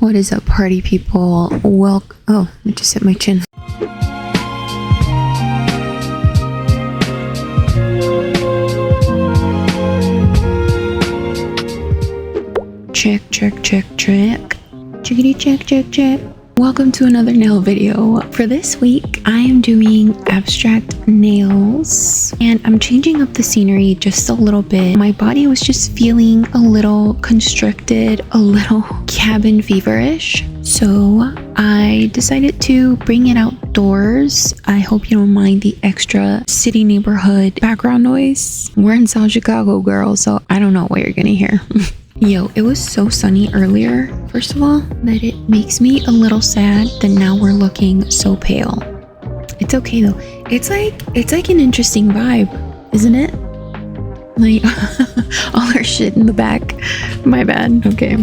What is up, party people? Oh, I just hit my chin. Check. Chickity check. Welcome to another nail video. For this week, I am doing abstract nails and I'm changing up the scenery just a little bit. My body was just feeling a little constricted, a little cabin feverish. So I decided to bring it outdoors. I hope you don't mind the extra city neighborhood background noise. We're in South Chicago, girl, so I don't know what you're gonna hear. Yo, it was so sunny earlier, first of all, that it makes me a little sad that now we're looking so pale. It's okay though. It's like an interesting vibe, isn't it? Like all our shit in the back. My bad. Okay.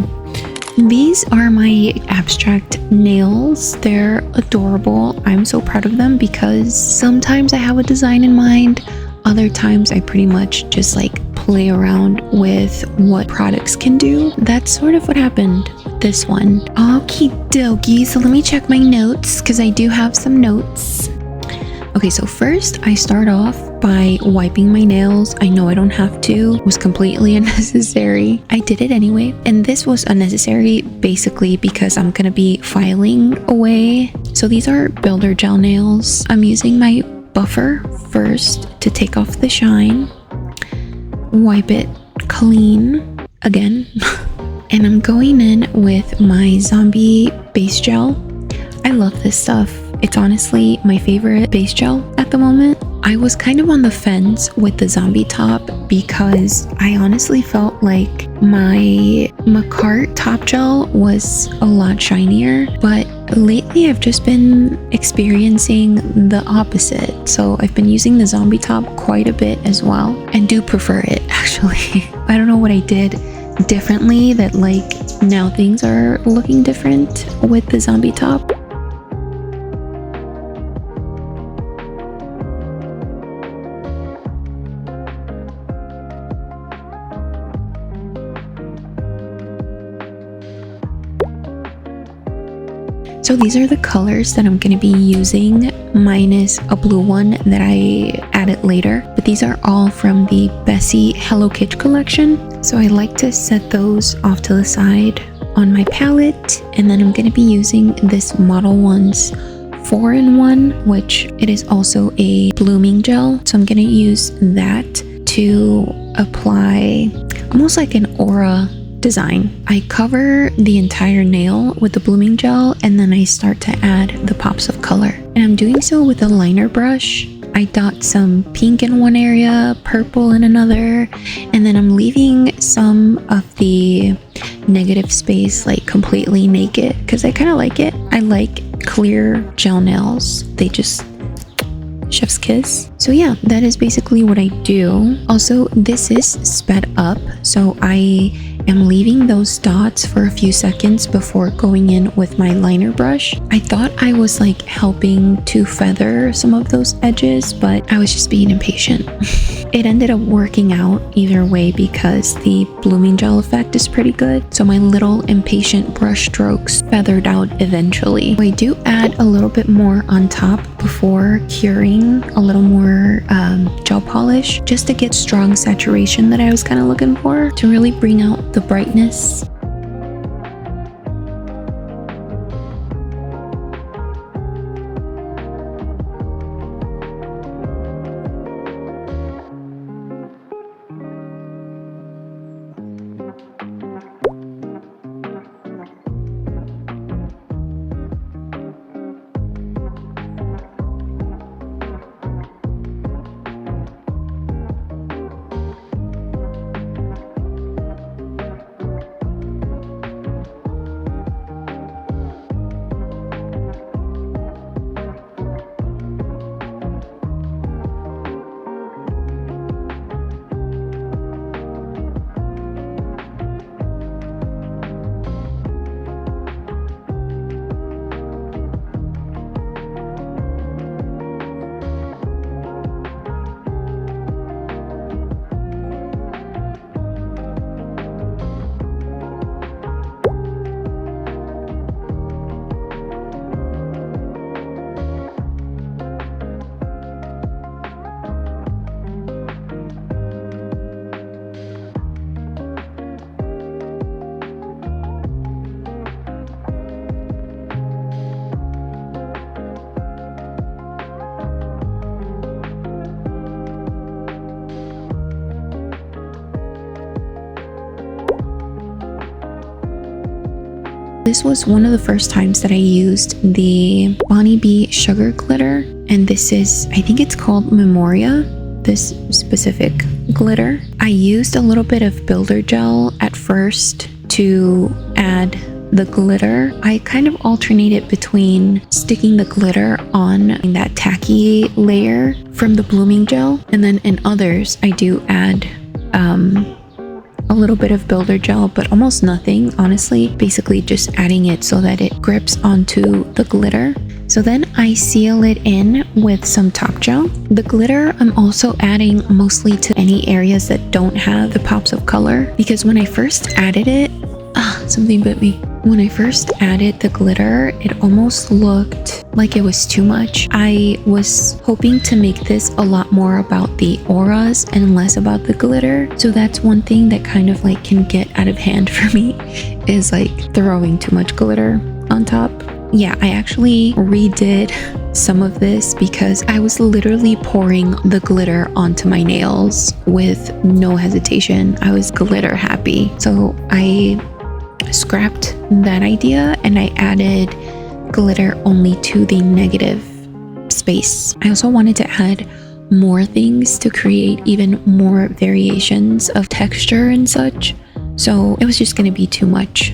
These are my abstract nails. They're adorable. I'm so proud of them because sometimes I have a design in mind. Other times I pretty much just like play around with what products can do. That's sort of what happened with this one. Okie dokie, so let me check my notes because I do have some notes. Okay, so first I start off by wiping my nails. I know I don't have to. It was completely unnecessary. I did it anyway. And this was unnecessary basically because I'm gonna be filing away. So these are builder gel nails. I'm using my buffer first to take off the shine. Wipe it clean again. And I'm going in with my zombie base gel. I love this stuff. It's honestly my favorite base gel at the moment. I was kind of on the fence with the zombie top because I honestly felt like my Macarte top gel was a lot shinier, but lately I've just been experiencing the opposite. So I've been using the zombie top quite a bit as well and do prefer it actually. I don't know what I did differently that like now things are looking different with the zombie top. So these are the colors that I'm going to be using, minus a blue one that I added later. But these are all from the Bessie Hello Kitty collection. So I like to set those off to the side on my palette. And then I'm going to be using this Model Ones 4-in-1, which it is also a blooming gel. So I'm going to use that to apply almost like an aura design. I cover the entire nail with the blooming gel and then I start to add the pops of color. And I'm doing so with a liner brush. I dot some pink in one area, purple in another, and then I'm leaving some of the negative space like completely naked because I kind of like it. I like clear gel nails. They just chef's kiss. So yeah, that is basically what I do. Also, this is sped up, so I am leaving those dots for a few seconds before going in with my liner brush. I thought I was like helping to feather some of those edges, but I was just being impatient. It ended up working out either way because the blooming gel effect is pretty good. So my little impatient brush strokes feathered out eventually. I do add a little bit more on top before curing, a little more gel polish, just to get strong saturation that I was kind of looking for to really bring out the brightness. This was one of the first times that I used the Bonnie B Sugar Glitter, and this is, I think it's called Memoria, this specific glitter. I used a little bit of builder gel at first to add the glitter. I kind of alternated between sticking the glitter on that tacky layer from the blooming gel, and then in others I do add a little bit of builder gel, but almost nothing, honestly. Basically just adding it so that it grips onto the glitter. So then I seal it in with some top gel. The glitter I'm also adding mostly to any areas that don't have the pops of color, because when I first added it, something bit me. When I first added the glitter, it almost looked like it was too much. I was hoping to make this a lot more about the auras and less about the glitter. So that's one thing that kind of like can get out of hand for me, is like throwing too much glitter on top. Yeah, I actually redid some of this because I was literally pouring the glitter onto my nails with no hesitation. I was glitter happy. So I scrapped that idea and I added glitter only to the negative space. I also wanted to add more things to create even more variations of texture and such. So it was just going to be too much.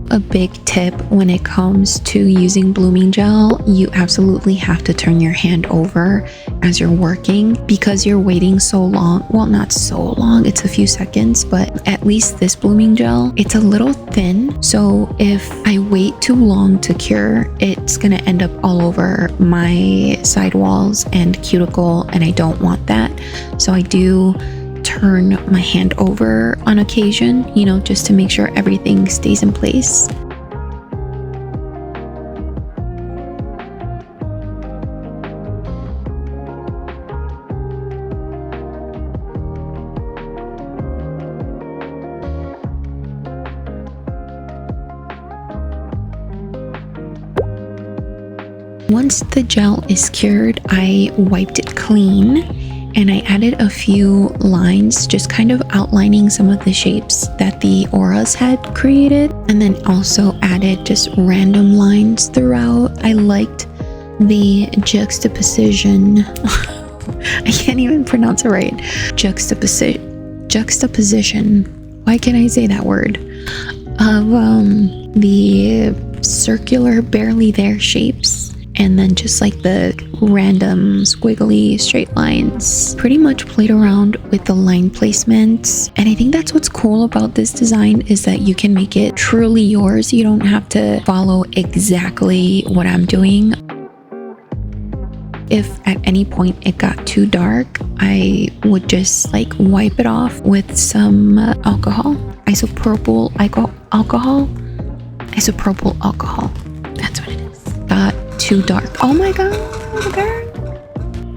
A big tip when it comes to using blooming gel, you absolutely have to turn your hand over as you're working, because you're waiting so long. Well, not so long, it's a few seconds, but at least this blooming gel, it's a little thin. So if I wait too long to cure, it's gonna end up all over my sidewalls and cuticle, and I don't want that. So I do turn my hand over on occasion, you know, just to make sure everything stays in place. Once the gel is cured, I wiped it clean and I added a few lines, just kind of outlining some of the shapes that the auras had created, and then also added just random lines throughout. I liked the juxtaposition. I can't even pronounce it right. Juxtaposition. Why can't I say that word? Of the circular, barely there shapes, and then just like the random squiggly straight lines. Pretty much played around with the line placements, and I think that's what's cool about this design, is that you can make it truly yours. You don't have to follow exactly what I'm doing. If at any point it got too dark, I would just like wipe it off with some alcohol, isopropyl alcohol. That's what it is. Got too dark. Oh my god, girl.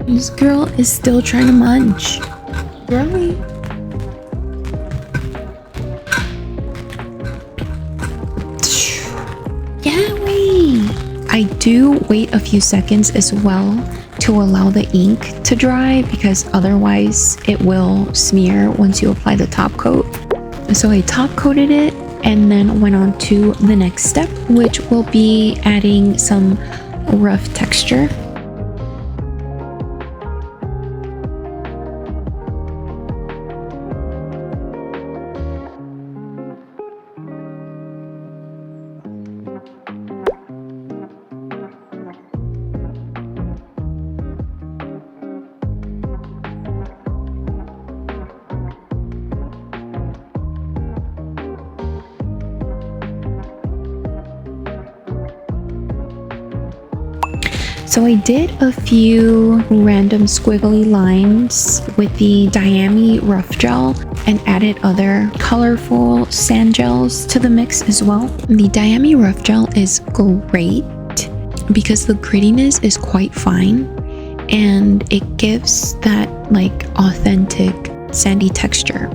This girl is still trying to munch. Girly. Yeah, wait. I do wait a few seconds as well to allow the ink to dry, because otherwise it will smear once you apply the top coat. So I top coated it and then went on to the next step, which will be adding some rough texture. So I did a few random squiggly lines with the Diami Rough Gel and added other colorful sand gels to the mix as well. The Diami Rough Gel is great because the grittiness is quite fine and it gives that like authentic sandy texture.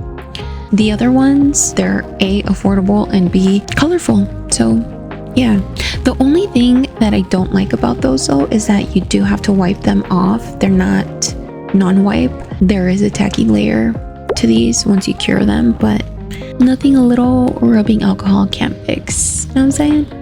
The other ones, they're A, affordable, and B, colorful. So yeah, the only thing that I don't like about those though is that you do have to wipe them off. They're not non-wipe. There is a tacky layer to these once you cure them, but Nothing a little rubbing alcohol can't fix. You know what I'm saying?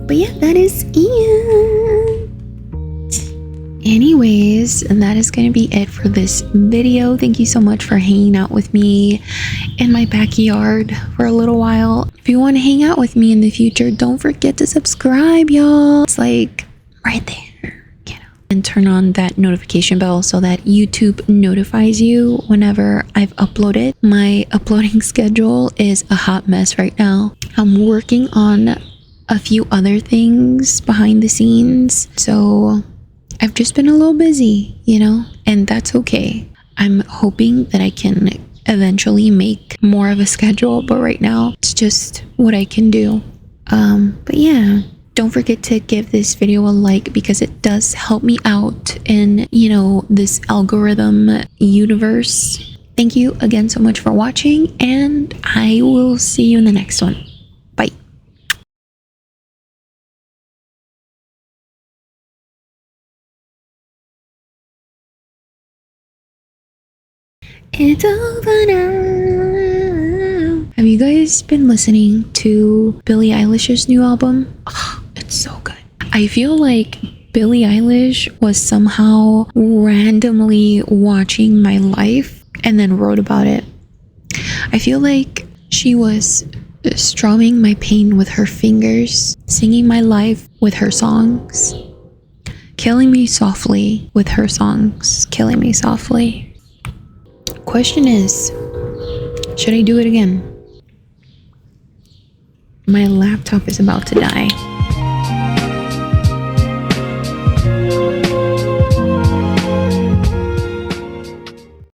But yeah, that is it. Anyways, and that is going to be it for this video. Thank you so much for hanging out with me in my backyard for a little while. If you want to hang out with me in the future, don't forget to subscribe, y'all. It's like right there, you know. And turn on that notification bell so that YouTube notifies you whenever I've uploaded. My uploading schedule is a hot mess right now. I'm working on a few other things behind the scenes, so I've just been a little busy, you know, and that's okay. I'm hoping that I can eventually make more of a schedule, but right now it's just what I can do. But yeah, don't forget to give this video a like because it does help me out in, you know, this algorithm universe. Thank you again so much for watching, and I will see you in the next one. Bye. It's over now. Have you guys been listening to Billie Eilish's new album? Oh, it's so good. I feel like Billie Eilish was somehow randomly watching my life and then wrote about it. I feel like she was strumming my pain with her fingers, singing my life with her songs, killing me softly with her songs, killing me softly. Question is, should I do it again? My laptop is about to die.